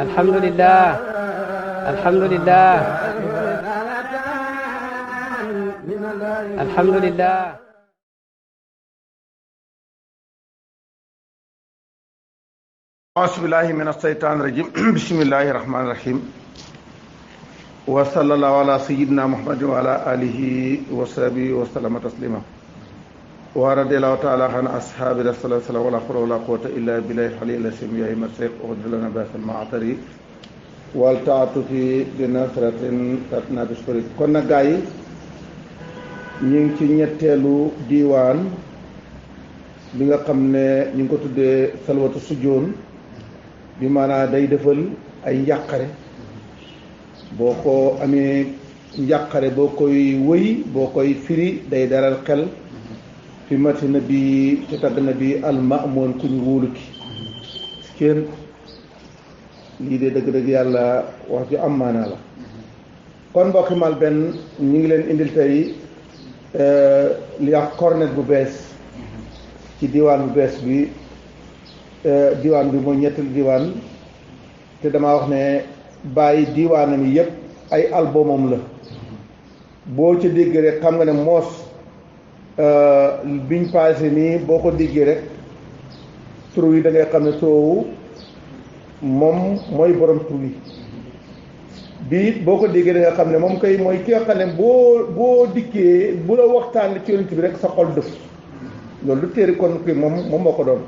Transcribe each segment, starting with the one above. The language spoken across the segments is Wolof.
alhamdulillah alhamdulillah alhamdulillah auzu billahi min asheytaan rajim bismillahi rahmani rahim wa sallallahu ala sayyidina muhammadin wa ala alihi wa sahbihi wa sallama taslima wa radiyallahu taala an ashaabi rasulillah sallallahu wala hawla wala quwwata illa billahi aliyyil azim ya himmat shaykh uhdilana basal ma'atari wal ta'atufi bi nasratin tatna bishkuri kon nag gaa yi ñu ngi ci ñetteelu diiwaan bi nga xam ne ñu ngi ko tuddee salwatu sujjoon bi maanaam day defal ay njàqare boo ko amee njàqare boo koy wëy boo koy firi day daral xel fi mati na bi ci tagg na bi almamoon ku ñu wóolu ki kenn lii de dëgg-dëgg yàlla wax ju am maanaa la kon mbokki mal benn ñu ngi leen indil tey li wax cornet bu bees ci diwaan bu bees bi diwaan bi mooy ñetteel diwaan te dama wax ne bàyyi diwaanam yépp ay albumam la boo ci déggee rek xam nga ne moos biñ passé nii boo ko déggee rek tur yi da ngay xam ne toowu moom mooy borom tur yi bii boo ko déggee da nga xam ne moom kay mooy ki nga xam ne boo dikkee bu la waxtaan ci yonent bi rek sa xol dëf loolu lu téeri kon kii moom moo ko doon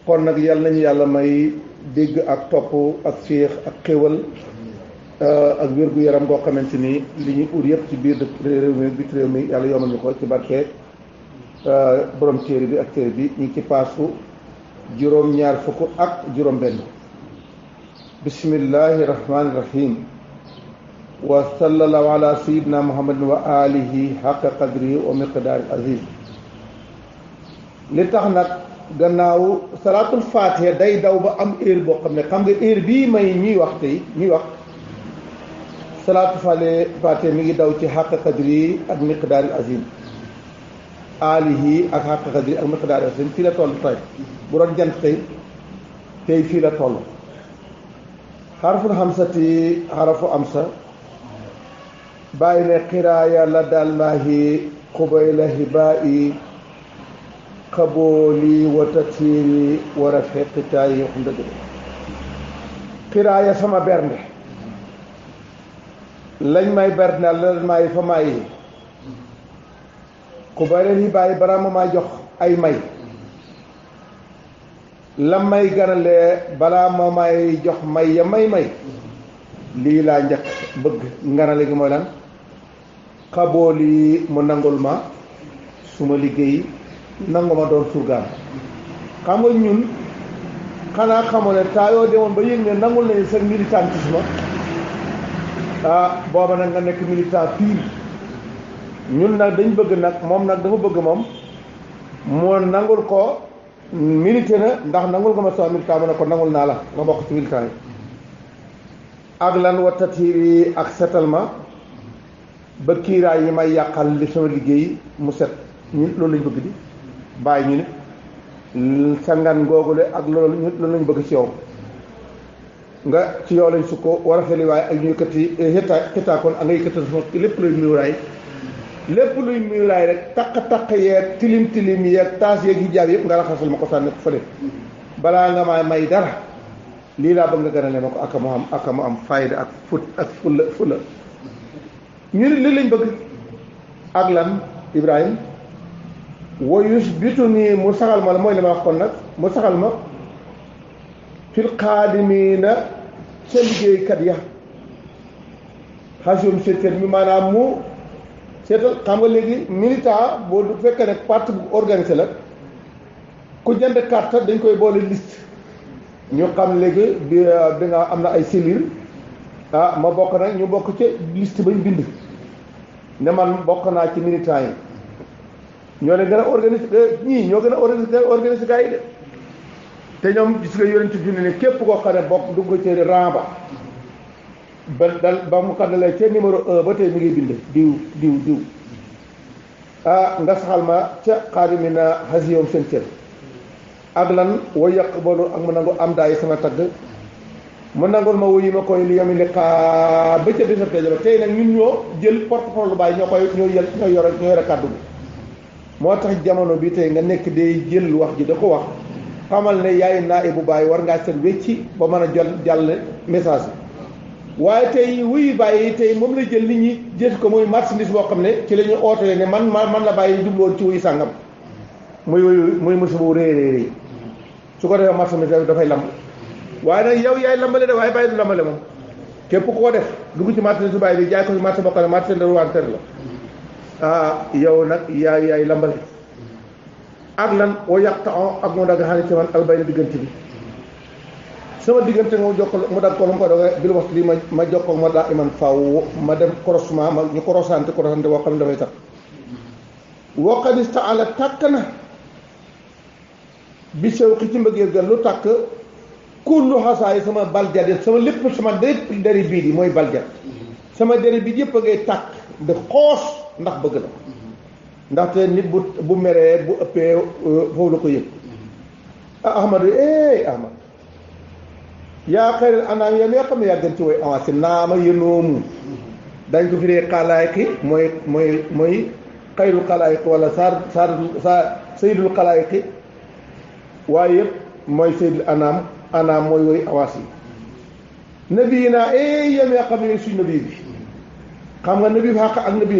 kon nag yàlla nañu yàlla may dégg ak topp ak féex ak xéwal ak wér-gu-yaram goo xamante ni li ñuy ut yëpp ci biir réew mi biti réew mi yàlla yomal ñu ko ci barke borom téere bi ak téere bi ñu ngi ci paasu juróom-ñaar fukk ak juróom-benn bismillahi rahmani rahim wa sallallahu ala sayyidina muhammadin wa alihi haqqa qadri wa miqdaari azim li tax nag gannaaw salaatul faatiha day daw ba am heure boo xam ne xam nga heure bii may ñuy wax tey ñuy wax salaatul faatiha mi ngi daw ci xàq qadri ak miqdaari azim alihi ak xàq qadri ak miqdaari azim fii la toll tey bu doon jant tey fii la toll xarful xamsati xarafu amsa bàyyi ne xiraaya la daal maahi xubayla hibaayi xabooli wa tatiiri wa rafe xitaay yi xam dëgg xiraaya sama bernde lañ may bernde la may fa may xubayla hibaayi balaa ma may jox ay may la may ganalee balaa ma may jox may ya may lii laa njëkk bëgg nganale gi mooy lan xabooli mu nangul ma suma liggéey nangu ma doon surgaam xam nga ñun xanaa xamoon ne taa yoo demoon ba yëg ne nangul nañu sa militantisme booba nag nga nekk militant pire ñun nag dañ bëgg nag moom nag dafa bëgg moom moo nangul ko milité na ndax nangul ko ma sama militant mu ne ko nangul naa la nga bokk ci militant yi ak lan wa tatiiri ak setal ma ba kiiraay yi may yàqal li sama liggéey mu set ñun loolu lañ bëgg di bàyyi ñu ne sa ngan googule ak loolu lañ bëgg ci yow nga ci yow lañ sukko war a feli waaye ak ñu yëkkati xitaakoon ak nga yëkkati sama lépp luy muyuraay rek taq yeeg tilim yeeg taas yeeg hijaab yëpp nga raxasal ma ko sànni ko fële balaa nga may dara lii laa bëgg nga gënale ma ko ak mu am fayda ak fulla ñu ne lii lañ bëgg ak lan Ibrahima woyus bitu nii mu saxal ma la mooy li ma wax kon nag mu saxal ma fil xaadimiina ca liggéeykat ya xasum seetal mi maanaam mu seetal xam nga léegi militant boo du fekkee ne parti bu organisé la ku jënd carte dañ koy boole liste ñu xam léegi bi nga am na ay cellules ma bokk nag ñu bokk ci liste bañ bind ne man bokk naa ci militant yi ñoo leen gën a organiser ñii ñoo gën a organiser gars yi de te ñoom gis nga yonent bi ne képp koo xam ne bokk dugg ci rang ba mu xam ne la ca numéro 1 ba tey mi ngi bind diw nga saxal ma ca xaadimina xasiyom seen cër ak lan wa yaqbalu ak mu nangu am daay sama tagg mu nangul ma wuyu ma koy li yomi liqaa ba ca bisab tey tey nag ñun ñoo jël porte-parole lu bàyyi ñoo yore kàddu bi moo tax jamono bi tey nga nekk day jël wax ji da ko wax xamal ne yaay naa bu bàyyi war ngaa seet wecci ba mën a jàll message bi waaye tey wuyu bàyyi tey moom la jël nit ñi jël ko muy marchandise boo xam ne ci la ñu ootee ne man la bàyyi jubloon ci wuyu sàngam muy musiba bu réy su ko defee marchandise dafay lamb waaye nag yow yaay lambale de waaye bàyyi du lambale moom képp koo def dugg ci marché su bàyyi bi jaay ko ci marché boo xam ne marché de wanteer la yow nag yaay lambale ak lan oo yàq taxaw ak moo dagg xam ne ci man albay na diggante bi sama diggante mu jokkal mu dagg ko lu mu ko doge bil wax lii ma jokkoo ma daa iman faw ma dem croisement ma ñu croisante boo xam ne dafay tax waqadis taala tàkk na bi sew xi ci mbëggeel ga lu tàkk kullu xasaay sama baljade sama lépp sama deri bii di mooy baljat sama deri bi yëpp a ngay tàkk de xoos ndax bëgg la ndaxte nit bu meree bu ëppee foofu la ko yëg ahmadu ahmad yaa xayril anaam yow mi nga xam ne yaa gën ci way avancé naama yënoomu dañ ko firee xalaayqi mooy xayrul xalaayqi wala sayyidul xalaayqi waaye yëpp mooy sayyidul anaam mooy woy awaas yi nabi yi naa yow mi nga xam ne suñ nabi bi xam nga nabi bi xàq ak nabi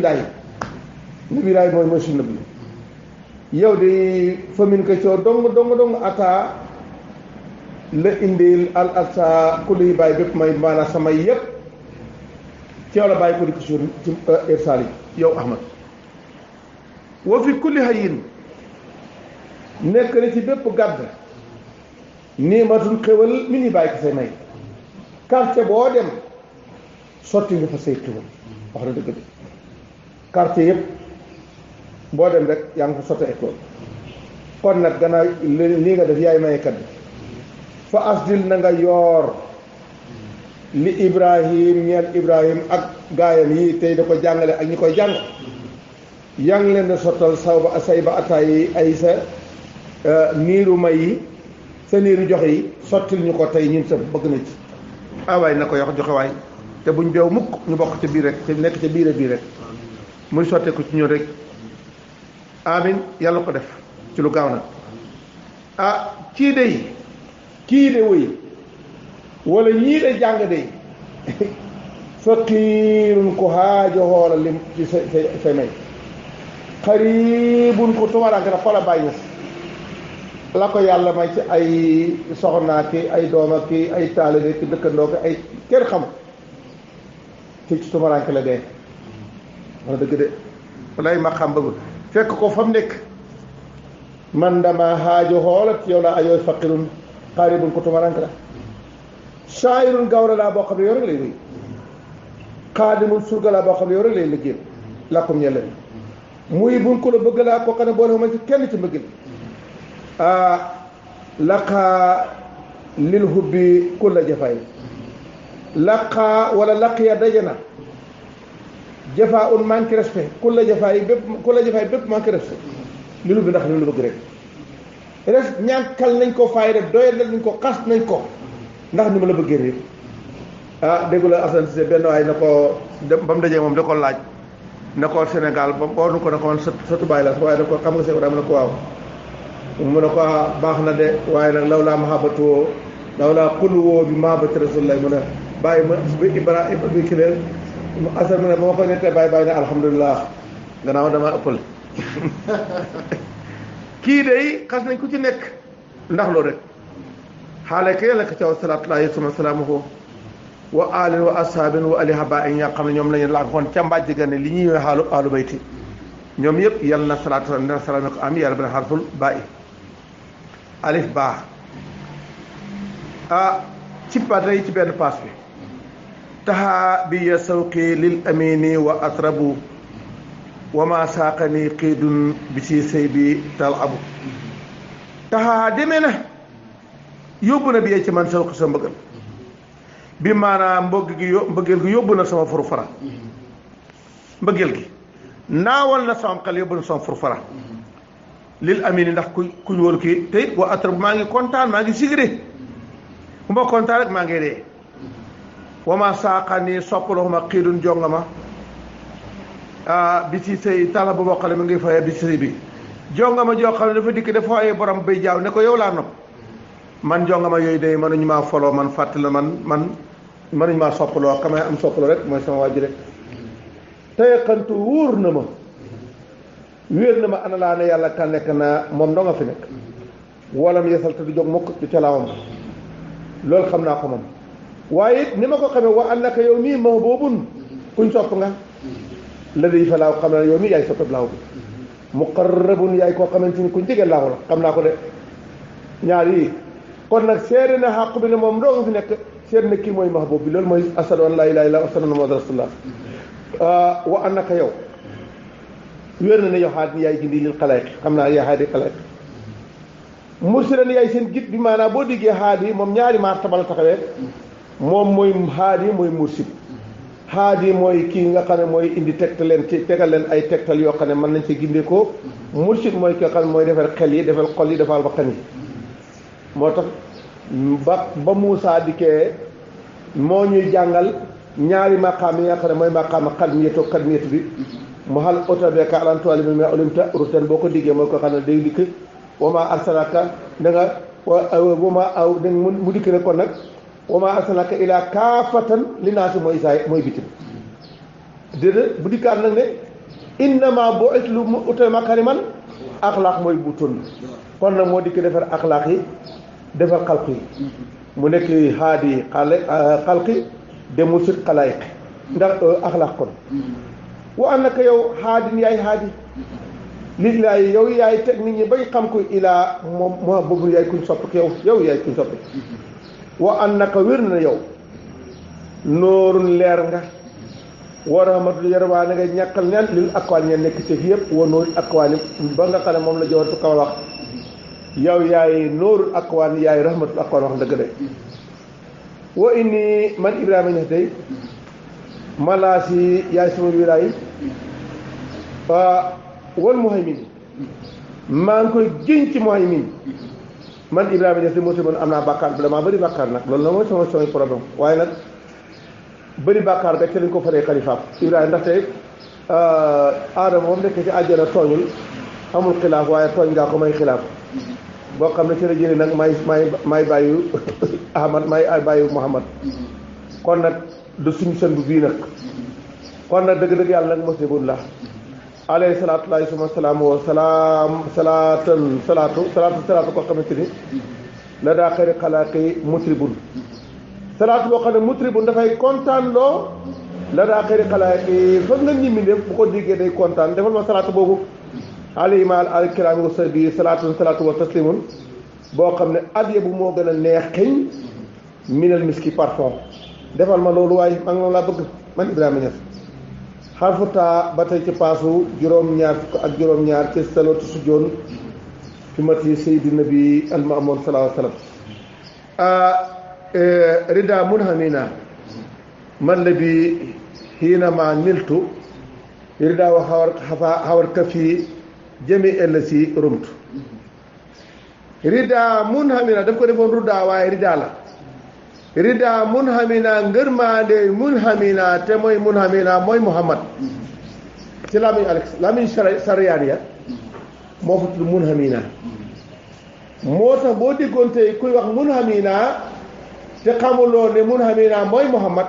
laay mooy suñ nabi yow di famin ko coo dong ata la indil al asa kulli yi bàyyi bépp may maanaam sama yëpp ci yow la bàyyi ko di ko suur ci irsaal yi yow ahmad wa fi kulli hayin nekk na ci bépp gàdd nii matul xéwal mi ni bàyyi ko say may quartier boo dem sotti nga fa say xéwal wax na dëgg de quartier yëpp boo dem rek yaa ngi fa sotti ay xéwal kon nag gannaaw lii nga def yaay mayekat bi fa asdil na nga yoor li ibrahim ñeel ibrahim ak gaayam yi tey da ko jàngale ak ñi koy jàng yaa ngi leen di sottal say ba ataay yi ay sa niiru may yi sa niiru joxe yi sottil ñu ko tey ñun sa bëgg na ci waaye na ko yox joxe waay te buñ beew mukk ñu bokk ci biir rek te nekk ci biir rek muy sottee ko ci ñun rek amin yàlla ko def ci lu gaaw na kii de wëy wala ñii de jàng de faqiirun ko haajo hoola lim ci sa may xaribun ko tumaranke na xola bàyyi la ko yàlla may ci ay soxnaa ki ay dooma ki ay taalibe ki dëkkandoo ki ay kenn xam ci tumaranke la dee wala dëgg de walay ma xam bëgg fekk ko fa mu nekk man dama haajo hoolat yow la ayooy faqirun xaaribun ko tumaranke la shaayirun gawra laa boo xam ne yow rek lay wéy xaadimul surga laa boo xam ne yow rek lay liggéey làkkum ñelleen muy bun ko la bëgg laa ko xam ne boole ma ci kenn ci mbëggil laqaa lil hubbi kulla jafaay laqaa wala laqiya daje na jafaa un manque respect kulla jafaay bépp manque respect lil hubbi ndax li lu bëgg rek res ñànkal nañ ko faay rek doyal nañ ko xas nañ ko ndax ni ma la bëggee rek déggu la Assane Cissé benn waay na ko ba mu dajee moom da ko laaj na ko Sénégal ba boonu ko na ko man sa tubaay la waaye da ko xam nga Seydou Ibrahima ne ko waaw mu ne ko baax na de waaye nag law laa mahabatu law laa xuluwoo bi mahabati rasulillah mu ne bàyyi ma bi Ibrahima bi ki leen Assane mu ne ba ma ko nettee bàyyi ne alhamdulilah gannaaw dama ëppal kii de xas nañ ku ci nekk ndax loolu rek xaale ka yàlla ka caw salaatullahi suma salaamuhu wa alin wa ashaabin wa ali haba yi nga xam ne ñoom lañu lànkoon ca mbàjj ga ne li ñuy wax aalu bayti ñoom yëpp yal na salaatu na salaam ko am yàlla bana xarful baa i alif baa ci patay ci benn paas bi taxa bi ya sawqi lil amini wa atrabu wa ma saaqani xiidun bi si sëy bi tal abu taxa demee na yóbbu na bi ci man sawqi sa mbëggal bi maanaam mbëggeel gi yóbbu na sama furu fara mbëggeel gi naawal na sama xel yóbbu na sama furfara lil amini ndax kuñ wóolu kii te it wa atrab maa ngi kontaan maa ngi sigre bu ma kontaan rek maa ngi dee wama saaqani soppaloo ma xiidun jonga ma bi ci sëy tala bu bokkale mi ngi fayee bi ci sëy bi jonga ma joo xam ne dafa dikk dafa ay borom bay jaaw ne ko yow laa nopp man jonga ma yooyu day mënuñu maa foloo man fàttali man mënuñu maa soppaloo xamay am soppaloo rek mooy sama wàjji rek tey xantu wóor na ma wéer na ma ana laa ne yàlla kan nekk na moom doo nga fi nekk walam yesal te du jóg mukk du calaawam loolu xam naa ko moom waaye it ni ma ko xamee wa annaka yow mii ma boobun kuñ sopp nga la day fa laaw xam ne yow mii yaay soppab laaw bi muqarrabun yaay koo xamante ni kuñ jege laaw la xam naa ko de ñaar yi kon nag seede na xàq bi ne moom doo nga fi nekk seede na kii mooy mahbub bi loolu mooy ashadu an laa ilaaha illallaah wa ashadu anna muhammadan rasulullah wa annaka yow wér na ne yow xaat yaay gindi lil xalaayq xam naa yaay xaadi xalaayq mursilan yaay seen git bi maanaam boo diggee xaadi moom ñaari martaba la taxawee moom mooy xaadi mooy mursid xaadi mooy kii nga xam ne mooy indi tegtal leen ci tegal leen ay tegtal yoo xam ne mën nañ ci gindee ko mursid mooy ki nga xam ne mooy defal xel yi defal xol yi defal bakkan yi moo tax ba Muusaa dikkee moo ñuy jàngal ñaari maqaam yi nga xam ne mooy maqaam xadmiyatu xadmiyatu bi mu xal otabeka alantuwali bi mais olimta rutan boo ko diggee mooy ko xam ne day dikk wama arsalaka da nga wama aw da mu dikk ne kon nag wama arsalaka ila kaafatan li naasi mooy isaay mooy bitim déedéet bu dikkaat nag ne innama boo it lu mu utal makariman axlaaq mooy bu tund kon nag moo dikk defar axlaaq yi defar xalq yi mu nekk haadi xalqi de mursid xalaayq ndax axlaaq kon wa annaka yow haadin yaay haadi lillaahi yow yaay teg nit ñi bañ xam ko ilaa moom moo boobu yaay kuñ sopp yow yaay kuñ sopp wa annaka wér na yow noorun leer nga wa rahmatul yarwaane nga ñàkkal neen lil akwaan ñeen nekk ci yëpp wa noorul akwaani ba nga xam ne moom la jowatu kaw wax yow yaay noorul akwaan yaay rahmatul akwaan wax dëgg de wa inni man Ibrahima Niass day malaasi yaay sama wilaay wal muhaymin maa ngi koy génn ci muhaymin man Ibrahima Niass di moo man am naa bàkkaar bi damaa bëri bàkkaar nag loolu la mooy sama problème waaye nag bëri bàkkaar ga ca lañ ko faree xalifaam Ibrahima ndaxte aadama moom nekk ci àjjana tooñul amul xilaaf waaye tooñ ngaa ko may xilaaf boo xam ne ci la jëlee nag may bàyyu Ahmad may bàyyu Muhammad kon nag du suñu sën bu bii nag kon nag dëgg-dëgg yàlla nag musibun la alayhi salaatu laay suma salaamu wa salaatu koo xamante ni la daa xëri xalaaqi mutribun salaatu boo xam ne mutribun dafay kontaan loo la daa xëri xalaaqi foog nga ñi mi def bu ko déggee day kontaan defal ma salaatu boobu alayhi ma al kiraami wa sahbi salaatu wa taslimun boo xam ne adye bu moo gën a neex xeñ minal miski parfum defal ma loolu waaye maa ngi noonu laa bëgg man Ibrahima Niass xarfu taa ba tey ci paasu juróom-ñaar fukk ak juróom-ñaar ci salatu sujjoon fi mati sayyidina bi al-ma'mun sallallahu alayhi wa sallam rida munhamina man la bi xiina ma niltu rida wa xawar ka fii jëmi ell si rumtu rida munhamina daf ko defoon rudda waaye rida la rida munhamina ngërmaande munhamina te mooy munhamina mooy Muhammad ci lamiñ sariyaan ya moo fa tudd munhamina moo tax boo déggoon tey kuy wax munhamina te xamuloo ne munhamina mooy Muhammad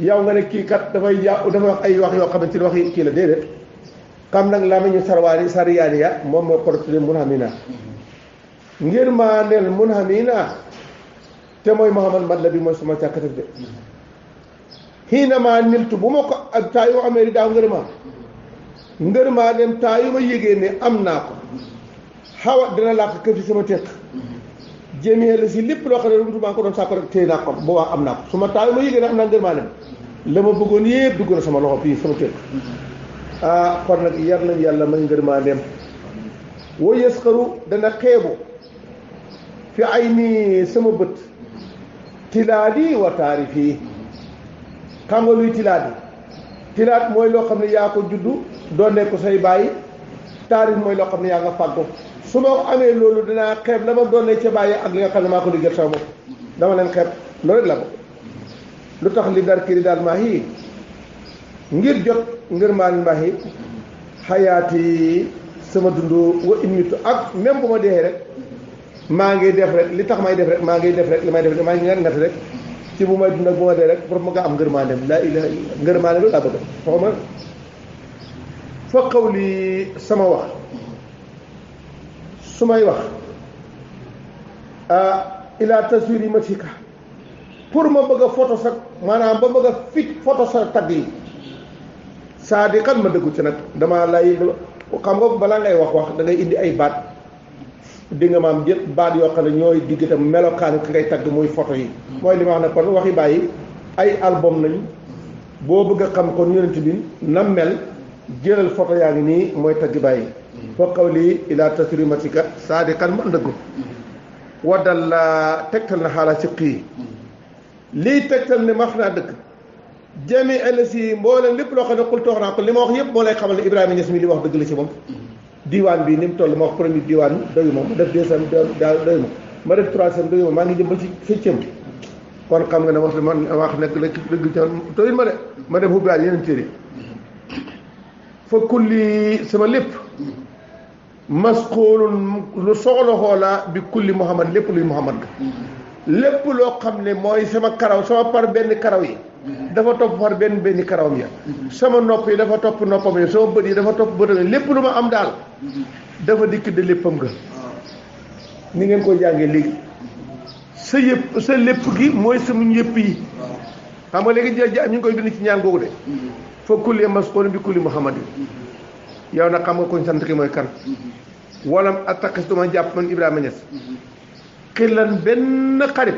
yow nga ne kii kat dafa wax ay wax yoo xamante ni wax yi kii la déedéet xam nag lamiñu sariyaan ya moom moo ko tudd munhamina ngërmaandeel munhamina te mooy Muhammad mat la bi mooy suma càkkatak de xiinama niltu bu ma ko ak taa yoo amee ridaaw ngërëmaa dem taa yu ma yégée ne am naa ko xawa dina làq kër fi sama téq jéemee la si lépp loo xam ne lu maa ko doon sàkko rek téy naa ko bu wax am naa ko su ma taa yu ma yégée ne am naa ngërëmaa dem la ma bëggoon yëpp dugg na sama loxo fii sama téq kon nag yar nañ yàlla may ngërëmaa dem woo yës xaru dana xeebu fi ay nii sama bët tilaadi wa taarifi xam nga luy tilaadi tilaat mooy loo xam ne yaa ko juddu doo nekk say bàyyi taarix mooy loo xam ne yaa nga fàggu su ma amee loolu dinaa xeeb la ma doon ne ca bàyyi ak li nga xam ne maa ko liggéey sama bopp dama leen xeeb loolu rek la bëgg lu tax li dar kiri daal maa yi ngir jot ngir maa maa yi xayaati sama dund wa imitu ak même bu ma dee rek maa ngi def rek li tax may def rek maa ngi def rek li may def rek maa ngi ngat rek ci bu may dund ak bu ma dee rek pour ma nga am ngërmaandem laa ilaha illa ngërmaandem loolu laa bëgg waxuma fa qawli sama wax su may wax ila taswir yi ma fika pour ma bëgg a photo sa maanaam ba bëgg a fit photo sa tagg yi saa di kan ma dëggu ci nag dama lay xam nga balaa ngay wax da ngay indi ay baat di nga maam jëpp baat yoo xam ne ñooy digg itam melokaanu ki ngay tagg muy photo yi mooy li ma wax ne kon waxi bàyyi ay album lañ boo bëgg a xam kon yonent bi na mel jëlal photo yaa ngi nii mooy tagg bàyyi fa qawli ila tasrimatika saa di kan ma dëggu waddal la tegtal na xaala si xii lii tegtal ne max naa dëgg jami elsi mboolem lépp loo xam ne xul toox naa ko li ma wax yëpp moo lay xamal ne Ibrahima Niass mi li ma wax dëgg la ci moom diwaan bi ni mu toll ma wax premier diwaan doyu ma def deuxième doyu ma def troisième doyu maa ngi jëm ba ci septième kon xam nga ne wax man wax nekk la dëgg ca doyul ma de ma def ubbiwaat yeneen téere fa kulli sama lépp masquulun lu soxla xoola bi kulli Muhammad lépp luy Muhammad ga lépp loo xam ne mooy sama karaw sama par benn karaw yi dafa topp par benn karawam ya sama nopp yi dafa topp noppam ya sama bët yi dafa topp bëtam yi lépp lu ma am daal dafa dikk de léppam nga ni ngeen koy jàngee léegi sa yëpp sa lépp gi mooy sama yëpp yi xam nga léegi ñu ngi koy bind ci ñaan googu de fa kulli masqoon bi kulli Muhammad yi yow nag xam nga koñ sant ki mooy kan walam attaqis duma jàpp man Ibrahima Niass xillan benn xarit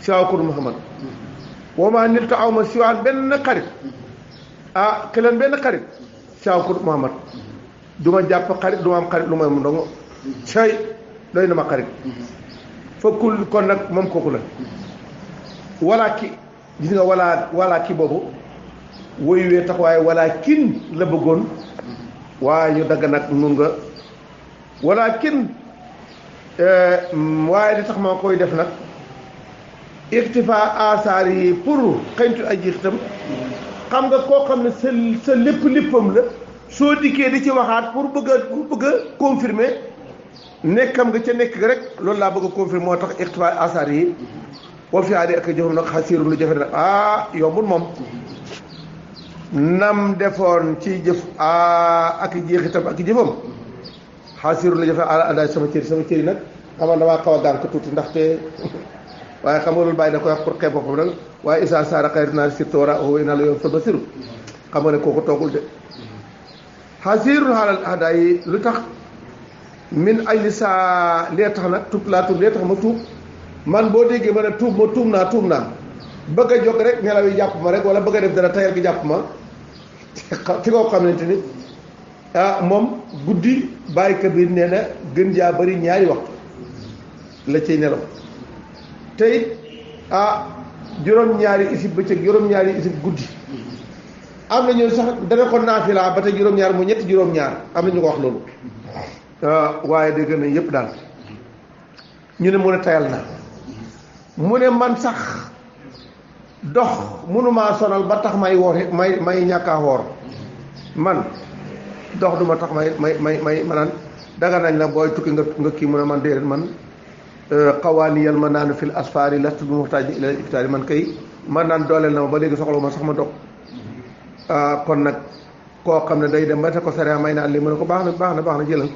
siwaakur Muhammad wama nil ta aw ma siwaan benn xarit xillan benn xarit siwaakur Muhammad du ma jàpp xarit du ma am xarit lu may mu ndongo cay doy na ma xarit fa kul kon nag moom kooku la walaa ki gis nga walaa ki boobu woyu wee tax waaye walaa kin la bëggoon waaye ñu dagg nag nun nga walaa kin waaye li tax ma koy def nag ixtifa asaar yi pour xëyntu ay jiitam xam nga koo xam ne sa léppam la soo dikkee di ci waxaat pour bëgg a confirmer nekkam nga ca nekk rek loolu laa bëgg a confirmer moo tax ixtifa asaar yi wa fi aadi ak jëfam nag xasiiru lu jafe nag yombul moom nam defoon ci jëf ak jeexitam ak jëfam xasiiru lu jafe àndaay sama cëri nag xam nga damaa xaw a gànk tuuti ndaxte waaye xam nga loolu bàyyi da koy wax pour xeeb boppam nag waaye isa saara xayri naa si toora o naa la yoon fa basiru xam nga ne kooku toogul de xasiirul xaalal ahdaa yi lu tax min ay li saa lee tax nag tuub laa tuub lee tax ma tuub man boo déggee ma ne tuub naa bëgg a jóg rek nelaw yi jàpp ma rek wala bëgg a def dara tayal gi jàpp ma ci koo xamante ni moom guddi bàyyi kabir nee na gën jaa bari ñaari waxtu la ciy nelaw te it juróom-ñaari isib bëccëg juróom-ñaari isib guddi am na ñu sax dana ko naafila ba tey juróom-ñaar mu ñetti juróom-ñaar am na ñu ko wax loolu waaye dégg nañ yëpp daal ñu ne mu ne tayal na mu ne man sax dox mënumaa sonal ba tax may woor may ñàkkaa woor man dox duma tax may manaan daga nañ la booy tukki nga kii mu ne man déedéet man xawaaniyal ma naan fil asfaari lastu bi muxtaaj ila iftaari man kay man naan dooleel na ma ba léegi soxla ma sax ma dog kon nag koo xam ne day dem ba te ko sariya may naan li mu ne ko baax na jëlal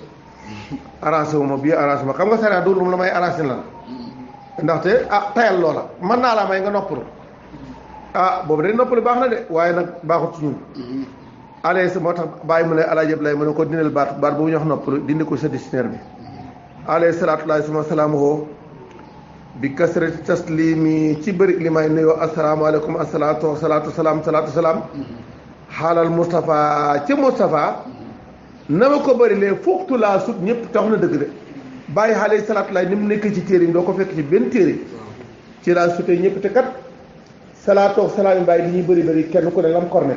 arrangé wu ma bii arrangé ma xam nga sariya du lu la may arrangé la ndaxte tayal loola mën naa laa may nga noppalu boobu day noppalu baax na de waaye nag baaxut ci ñun alayhi moo tax bàyyi mu ne alaaji Ablaay mu ne ko dindal baat boobu ñu wax noppalu dindi ko sa dictionnaire bi alayhi salaatullaahi suma salaamuhu bi kasrati taslimi ci bëri li may nuyoo asalaamaaleykum asalaatu salaam xaalal Moustapha ci Moustapha na ma ko bëri lee fuxtu laa sut ñëpp tax na dëgg de bàyyi alayhi salaatullaahi ni mu nekk ci téere yi doo ko fekk ci benn téere ci laa sutee ñëpp te kat salaatu salaam yi bàyyi li ñuy bëri kenn ku ne lam korne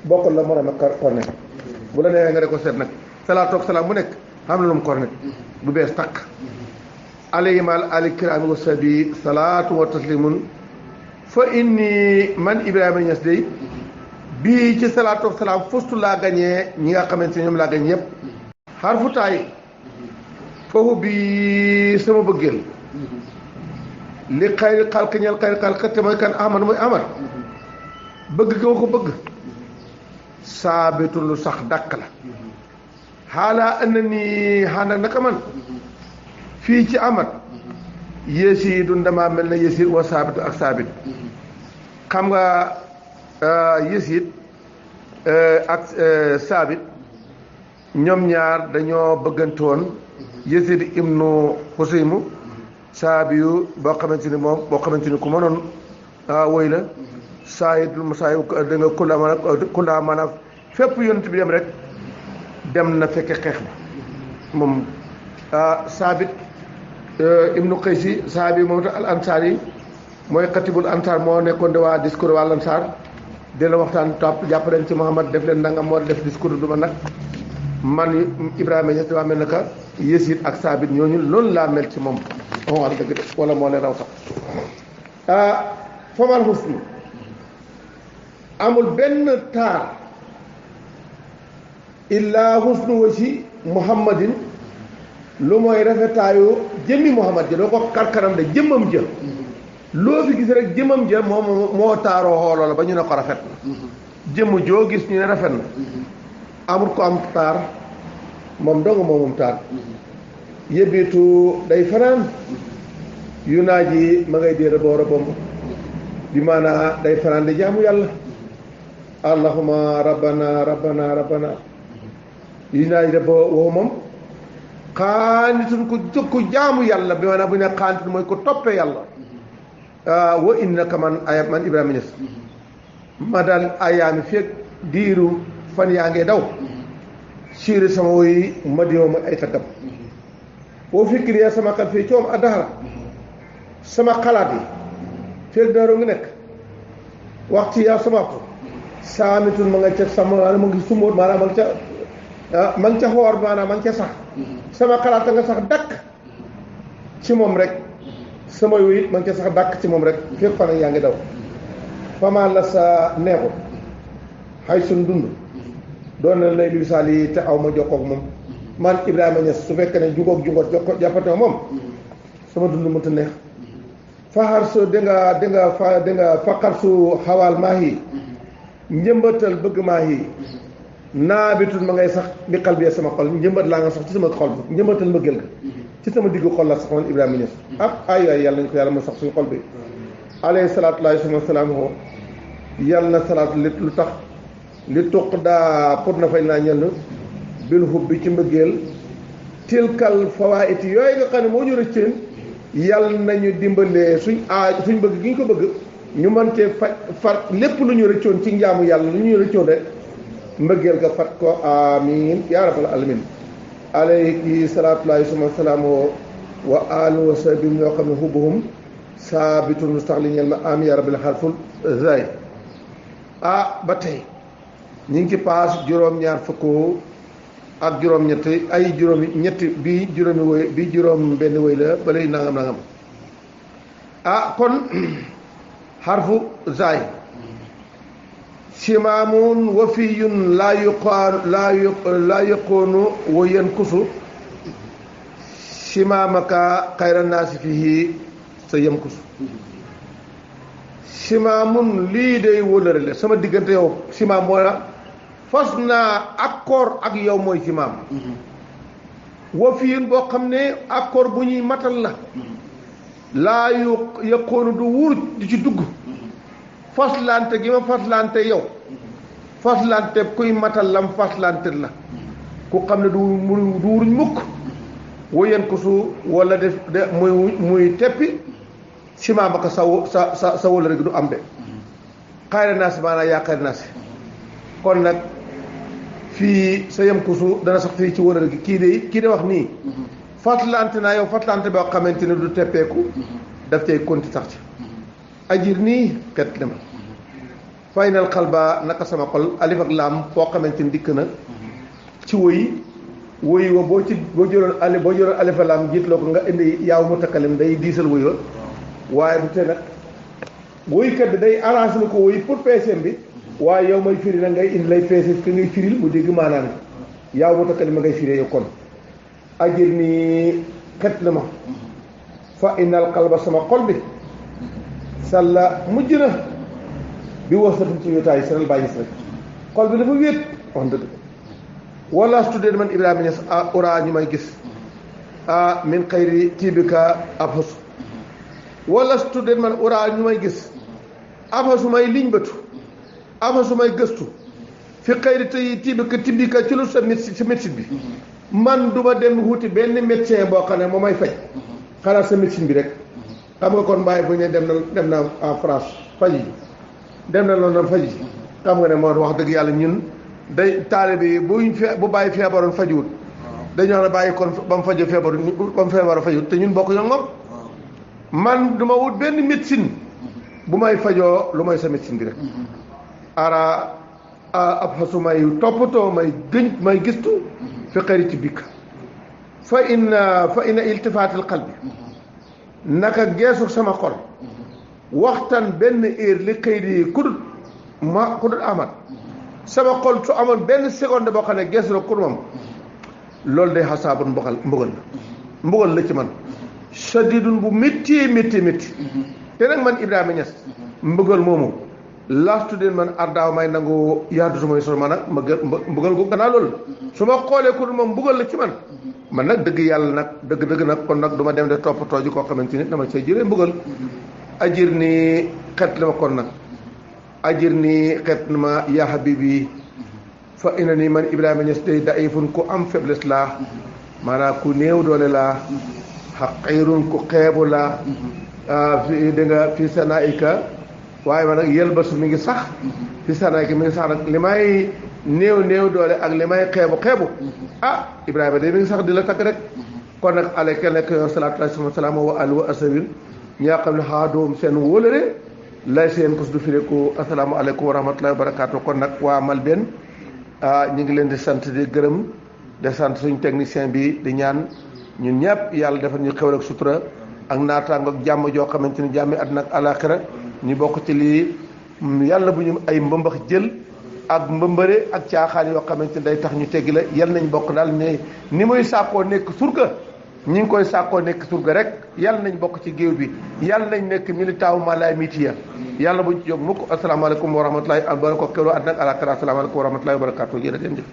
bokkul la moroom ak cornet bu la neexee nga de ko seet nag salaatu ak salaam bu nekk xam na lu mu cornet bu bees tàkk alayhim ali kiraami wa sabi salaatu wa taslimun fa inni man Ibrahima Niass day bii ci salaatu ak salaam fustu laa gañee ñi nga xamante ne ñoom laa gañ yëpp xarfu taay foofu bi sama bëggeel li xayri xalq ñeel xayri xalq te mooy kan ahmad mooy ahmad bëgg gi ma ko bëgg saabitul lu sax dàkk la xaalaa ënna nii xaandak naka man fii ci ahmad yéesiidun dama mel na yéesiid wa saabitu ak saabit xam nga yéesiid ak saabit ñoom ñaar dañoo bëggantoon yéesiid ibnu xusaymu saabi yu boo xamante ni moom boo xamante ni ku mënoon woy la saayidul musaayib da nga kullaa maanaam fépp yonent bi dem rek dem na fekke xeex ba moom saabit ibnu qaysi saabi moom tax al ansaar yi mooy xatibul ansaar moo nekkoon de waa discours waa ansaar di la waxtaan topp jàpp leen ci Muhammad def leen nangam moo def discours du ma nag man Ibrahima Niass damaa mel ne que Yésiid ak saabit ñooñu loolu laa mel ci moom moo wax dëgg de wala moo leen raw sax famal husnu amul benn taar illaa husnu wa ci muhammadin lu mooy rafetaayu jëmmi muhammad ja doo ko karkaram de jëmmam ja loo fi gis rek jëmmam ja moo taaroo xooloo la ba ñu ne ko rafet na jëmm joo gis ñu ne rafet na amul ko am taar moom dong moomum taar yëbbitu day fanaan yu naa ji ma ngay déera boor a bomb bi maanaa day fanaan di jaamu yàlla allahuma rabbana rabbana rabbana yu naa ji de bo wow moom xaanitun ko jóg ko jaamu yàlla bi maanaa bu ne xaanitun mooy ko toppee yàlla wa innaka man Ibrahima Niass ma daal ayaami feeg diiru fan yaa ngee daw siiri sama woy ma diwo ma ay taggam boo fikir yaa sama xel fii coom addaxara sama xalaat yi feeg daaroo ngi nekk waxtu yaa sama waxtu saamitun ma nga ca sama ma ngi sumóot maanaam ma ngi ca xoor maanaam ma ngi ca sax sama xalaat a nga sax dakk ci moom rek sama yooyu ma ngi ca sax dàkk ci moom rek fépp fan yaa ngi daw fama la sa neexut xay suñ dund doon na lay lisaal yi te aw ma jokkoog moom man Ibrahima Niass su fekkee ne jugoog jungoot jokko jàppatoo moom sama dund mënta neex faxar su da nga faqar su xawaal maa yi njëmbatal bëgg maa yi naabitul ma ngay sax bi xal bi sama xol njëmbat laa nga sax ci sama xol bi njëmbatal mbëggeel ga ci sama diggu xol la sax man Ibrahima Niass ay yàlla nañu ko yàlla mooy sax suñu xol bi alayhi salaatu laahi suma salaamu yàlla na salaatu lu tax li tuq daa pour na fay naa ñenn bil hubbi ci mbëggeel tilkal fawaiti yooyu nga xam ne moo ñu rëcceen yàlla nañu dimbalee suñ bëgg gi ñu ko bëgg ñu mën cee far lépp lu ñu rëccoon ci njaamu yàlla lu ñu rëccoon rek mbëggeel ga fat ko amin yaa rabbal alamin alayhi salaatullahi suma salaamu wa alu wa sabim ñoo xam ne hubbuhum saabitul mustaxli ñeel ma am yaa rabbil xarful zay ba tey ñu ngi ci paas juróom-ñaar fukk ak juróom-ñett ay juróom-ñetti bii juróomi woy bii juróom benn woy la ba lay nangam kon xarfu zay simaamun wafiyun laa yuqoonu wa yankusu simaamaka xayra naasi fihi sa yankusu simaamun lii day wóllëre la sama diggante yow simaam mooy fas naa accord ak yow mooy simaam wafiyun boo xam ne accord bu ñuy matal la laa yaqoonu du wuur di ci dugg faslante gi ma faslante yow faslante kuy matal lam faslante la ku xam ne du wuruñ mukk woyen ko su wala def de muy teppi simaam ak sa wala rek du am de xayra naasi maanaam yaa xayra naasi kon nag fii sa yem kusu dana sax fii ci wala rek kii de wax nii faslante naa yow faslante boo xamante ne du teppeeku daf cay konti sax ci ajir nii xet li ma faynal xalba naka sama xol alif ak laam foo xamante ni dikk na ci woy wa boo jëloon alif ak laam jiitloo ko nga indi yaaw mutakalim day diisal woy wa waaye du te nag woykat bi day arrangé na ko woy pour peesem bi waaye yow may firi nag ngay indi lay peese ki ngay firil mu dégg maanaam yaaw mutakalim ngay firee yow kon ajir nii xet na ma fa innal xalba sama xol bi salla mujj na bi wasatum ci wéetaay seral bàyyi si rek xol bi dafa wéet wax dëgg wala student man Ibrahima Niass ura ñu may gis min xayri tiibika ab xasu wala student man ura ñu may gis ab xasu may liñ bëtu ab xasu may gëstu fi xayri tey tiibika ci lu sa médecine bi man duma dem wuti benn médecin boo xam ne moo may faj xanaa sa médecine bi rek xam nga kon bàyyi bu ñu dem na en France faj yi dem na London faj yi xam nga ne moo wax dëgg yàlla ñun day taalibe yi bu bàyyi feebaroon fajuwut dañoo ne bàyyi kon ba mu faju feebaru ba mu feebaroon fajuwut te ñun bokk ñoo moom man du ma wut benn médecine bu may fajoo lu may sa médecine bi rek ara ab xasu may toppatoo may gistu fi xëri ci bikk fa inna iltifaatil qalbi naka geesu sama xol waxtaan benn heure li xëy di kudut amat sama xol su amoon benn seconde boo xam ne geesu la kur moom loolu day xasaabun mbugal la ci man shadidun bu métti te nag man Ibrahima Niass mbugal moomu laastu den man ardaaw may nangu yaadu su may sol man nag mbugal gu gannaaw loolu su ma xoolee kur moom mbugal la ci man nag dëgg yàlla nag dëgg nag kon nag du ma dem de toppatoo ji koo xamante ni dama say jëree mbugal ajir ni xet li ma kon nag ajir ni xet na ma yaa habibi fa ina ni man Ibrahima Niass day daifun ku am faiblesse laa maanaam ku néew doole laa xaqirun ku xeebu laa fi da nga fi sanaika waaye man nag yelbasu mi ngi sax fi sanaika mi ngi sax nag li may néew doole ak li may xeebu Ibrahima day mi ngi sax di la takk rek kon nag ale kenn nekk yow salaatu salaam wa ali wa asawin ñi nga xam ne xaa doom seen wóolare lay seen kos du fireeku asalaamaaleykum wa rahmatullahi wa barakaatu kon nag waa Malben ñu ngi leen di sant di gërëm di sant suñu technicien bi di ñaan ñun ñëpp yàlla defal ñu xewal ak sutura ak naataango ak jàmm joo xamante ni jàmmi àddina ak àllaaxira ñu bokk ci lii yàlla bu ñu ay mbëmbax jël ak mbëmbëre ak caaxaan yoo xamante ni day tax ñu teggi la yal nañ bokk daal ne ni muy sàkkoo nekk surga ñi ngi koy sàkkoo nekk surga rek yàlla nañ bokk ci géew bi yàlla nañ nekk militant wu malaay mitiya yàlla buñ ci jóg mukk asalaamaaleykum wa rahmatulahi wa barakatuh àddina ak àllaaxira asalaamaaleykum wa rahmatulahi wa barakatuh jërëjëf